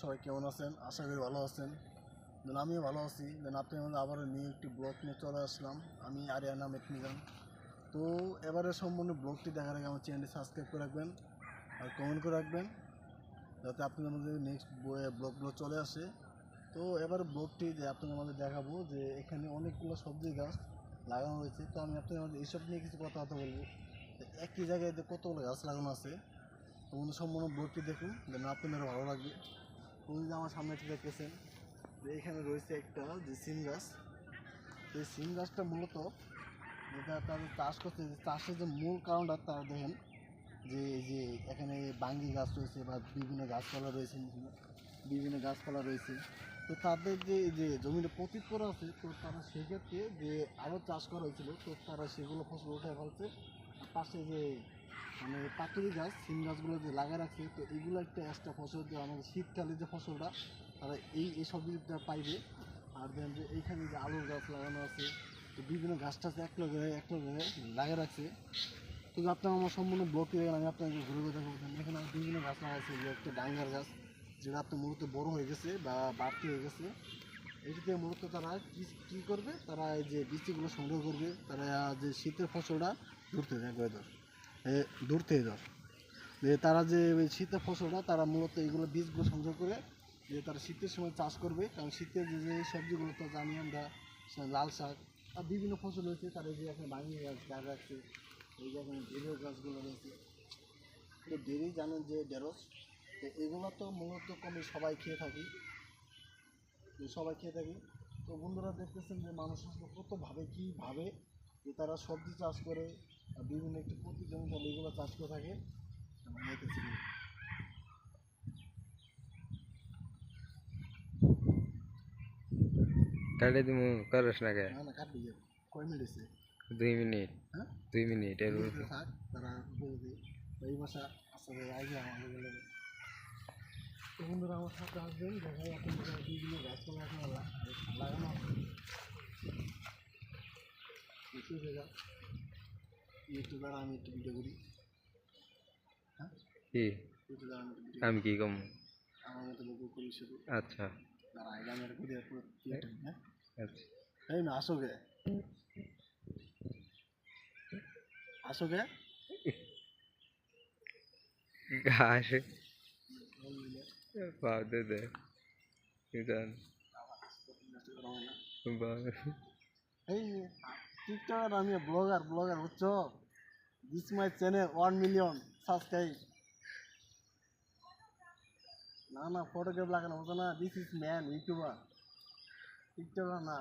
সবাই কেমন আছেন? আশা করি ভালো আছেন। দেন আমিও ভালো আছি। দেন আপনার মধ্যে আবারও নিয়ে একটি ব্লগ নিয়ে চলে আসলাম। আমি আরিয়ান আহমেদ মিজান। তো এবারে সম্পূর্ণ ব্লগটি দেখার আগে আমার চ্যানেলটি সাবস্ক্রাইব করে রাখবেন আর কমেন্ট করে রাখবেন, যাতে আপনাদের মধ্যে নেক্সট ব্লগগুলো চলে আসে। তো এবার ব্লগটি যে আপনাদের মধ্যে দেখাবো যে এখানে অনেকগুলো সবজি গাছ লাগানো হয়েছে। তো আমি আপনাদের মধ্যে এইসব নিয়ে কিছু কথা বলবো। একই জায়গায় যে কতগুলো গাছ লাগানো আছে, তো সম্পূর্ণ ব্লগটি দেখুন, যেন আপনাদেরও ভালো লাগবে। তুমি যে আমার সামনে একটু দেখতেছেন যে এখানে রয়েছে একটা যে সিম গাছ। তো এই সিম গাছটা মূলত যেটা তাদের চাষ করছে, যে চাষের যে মূল কারণটা তারা দেখেন যে এই যে এখানে বাঙ্গি গাছ রয়েছে বা বিভিন্ন গাছপালা রয়েছে। তো তাদের যে এই যে জমিটা পতিত করা আছে, তো তারা সেক্ষেত্রে যে আরও চাষ করা হয়েছিল, তো তারা সেগুলো ফসল উঠে ফেলছে। আর পাশে যে মানে পাতুরি গাছ সিম গাছগুলো যে লাগা রাখছে, তো এগুলো একটা এক্সট্রা ফসল, যে আমাদের শীতকালে যে ফসলটা তারা এই সবজিটা পাইবে। আর দেন যে এইখানে যে আলুর গাছ লাগানো আছে, তো বিভিন্ন গাছ টাছ এক লগে লাগা রাখছে। তো আপনার আমার সম্পূর্ণ ব্লকটি দেখেন, আমি আপনাকে ঘুরে ঘুরে দেখাবো। এখানে বিভিন্ন গাছ লাগা আছে, যে একটা ডাঙ্গার গাছ, যেটা আপনার মূলত বড় হয়ে গেছে বা বাড়তি হয়ে গেছে। এটিতে মূলত তারা কী করবে, তারা এই যে বীজগুলো সংগ্রহ করবে, তারা যে শীতের ফসলটা ধরতে থাকবে দূর থেকে ধর যে তারা যে ওই শীতের ফসলটা তারা মূলত এইগুলো বীজগুলো সংগ্রহ করে যে তারা শীতের সময় চাষ করবে। কারণ শীতের যে সবজিগুলো তো জানি আমরা, লাল শাক আর বিভিন্ন ফসল রয়েছে, তারা এই যে এখানে বাঙিয়ে গাছ রাখছে, এই যে এখানে ঢেঁড়স গাছগুলো রয়েছে। তো ঢেঁড়ই জানেন যে ঢেঁড়স, তো এগুলো তো মূলত কমে সবাই খেয়ে থাকি, তো বন্ধুরা দেখতেছেন যে মানুষ আসলে কতভাবে কীভাবে যে তারা সবজি চাষ করে বিভিন্ন একটি প্রতিজনিত এগুলো চাষ করে থাকে। কাটে দিমু করস না কে? না না কাটবি কয় মিনিট হয়েছে? 2 মিনিট। হ্যাঁ 2 মিনিট এর মধ্যে। থাক, তারা বলবে এই ভাষা আসলে আগে আমাদের বলে। তো বন্ধুরা আমার সাথে আসবেন, দেখাই আপনাদের বিভিন্ন গাছপালা এখন লাগানো আছে। একটু দ্বারা আমি একটু ভিডিও করি। হ্যাঁ কি একটু দ্বারা আমি একটু ভিডিও আমি করি, কি কম? আমার মতো লোক করি শুধু। আচ্ছা তারা আগে আমি একটা ভিডিও করে। হ্যাঁ আচ্ছা এই না আসো গে, আসো গে। ঘাস পাও দে দে জান এই টিকটকার, আমি ব্লগার বুঝছো? This my channel 1 million subscribe. না না ফটোগ্রাফ লাগানো হতো না, this is man YouTuber, TikToker না।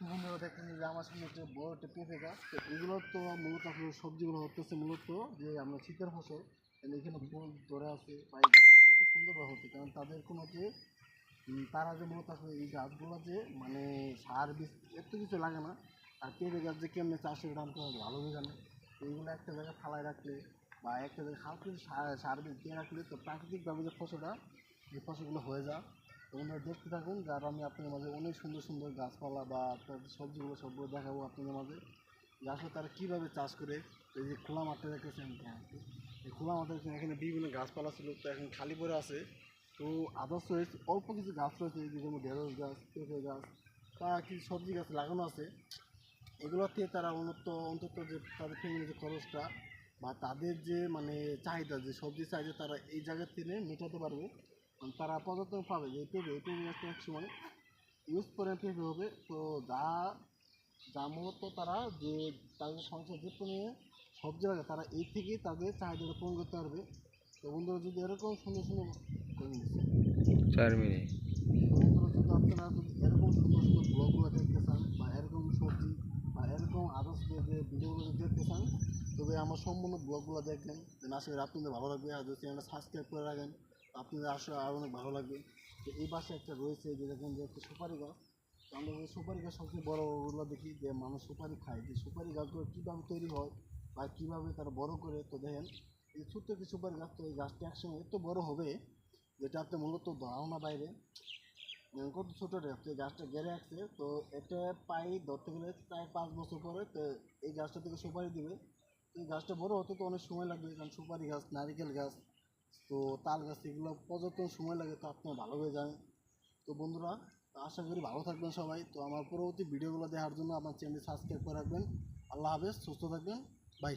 বন্ধুরা দেখেন যে আমার সামনে একটা বড় একটা পেঁপে গাছ, তো এগুলো তো মূলত আপনার সবজিগুলো হতেছে মূলত যে আমরা শীতের ফসল। এখানে ফুল ধরে আছে বা এই গাছটা কত সুন্দরভাবে হচ্ছে, কারণ তাদের কোনো যে তারা যে মূলত আসলে এই গাছগুলো যে মানে সার বীজ এত কিছু লাগে না। আর পেঁপে গাছ যে কেমনি চাষে ওটা আমি তোমাকে ভালো জানি। তো এইগুলো একটা জায়গায় ফালায় রাখলে বা একটা জায়গায় হালকা সার বীজ দিয়ে রাখলে, তো প্রাকৃতিকভাবে যে ফসলটা এই ফসলগুলো হয়ে যায়। তো ওনারা দেখতে থাকুন, যার আমি আপনাদের মাঝে অনেক সুন্দর সুন্দর গাছপালা বা সবজিগুলো সবগুলো দেখাবো আপনাদের মাঝে, যে আসলে তারা কীভাবে চাষ করে। এই যে খোলা মাঠে রেখেছেন, এই খোলা মাঠে এখানে বিভিন্ন গাছপালা ছিল, তো এখন খালি পড়ে আছে। তো আদার্স রয়েছে অল্প কিছু গাছ রয়েছে, যেমন ঢেঁড়স গাছ, পেঁপে গাছ বা কিছু সবজি গাছ লাগানো আছে। এগুলোতে তারা অন্তত যে তাদের ফ্যামিলির যে খরচটা বা তাদের যে মানে চাহিদা, যে সবজির চাহিদা তারা এই জায়গা থেকে মেটাতে পারবে। তারা পর্যাপ্ত পাবে যে এই পেঁপে গাছটা এক সময় ইউজ করে পেঁপে হবে। তো যা যা মূলত তারা যে তাদের সংসার যে নিয়ে সবজি লাগে, তারা এই থেকেই তাদের চাহিদাটা পূরণ করতে পারবে। তো বন্ধুরা যদি এরকম সুন্দর সুন্দর 4 মিনিট। বন্ধুরা যদি আপনারা যদি এরকম সুন্দর সুন্দর ব্লগগুলো দেখতে চান বা এরকম সবজি বা এরকম আদার্স যে ভিডিওগুলো যদি দেখতে চান, তবে আমার সম্পূর্ণ ব্লগগুলো দেখবেন, দেন আশা করি আপনাদের ভালো লাগবে। আর যদি চ্যানেলটা সাবস্ক্রাইব করে রাখেন, আপনাদের আসলে আরও অনেক ভালো লাগবে। তো এই পাশে একটা রয়েছে যে দেখেন যে একটা সুপারি গাছ। তো আমরা ওই সুপারি গাছ সবচেয়ে বড়গুলো দেখি যে মানুষ সুপারি খায়, যে সুপারি গাছগুলো কীভাবে তৈরি হয় বা কীভাবে তারা বড় করে। তো দেখেন এই ছোট্ট একটি সুপারি গাছ, তো এই গাছটা একসময় এত বড় হবে যেটা আপনি মূলত ধারণা বাইরে। কত ছোটো রে গাছটা গেড়ে রাখছে, তো এটা পাই ধরতে গেলে প্রায় 5 বছর পরে তো এই গাছটা থেকে সুপারি দিবে। তো এই গাছটা বড় হতে তো অনেক সময় লাগবে, কারণ সুপারি গাছ, নারিকেল গাছ, তো তাল গাছ এগুলো পর্যটন সময় লাগে, তো আপনারা ভালোভাবে জানেন। তো বন্ধুরা, আশা করি ভালো থাকবেন সবাই। তো আমার পরবর্তী ভিডিওগুলো দেখার জন্য আমার চ্যানেলটি সাবস্ক্রাইব করে রাখবেন। আল্লাহ হাফেজ, সুস্থ থাকবেন, বাই।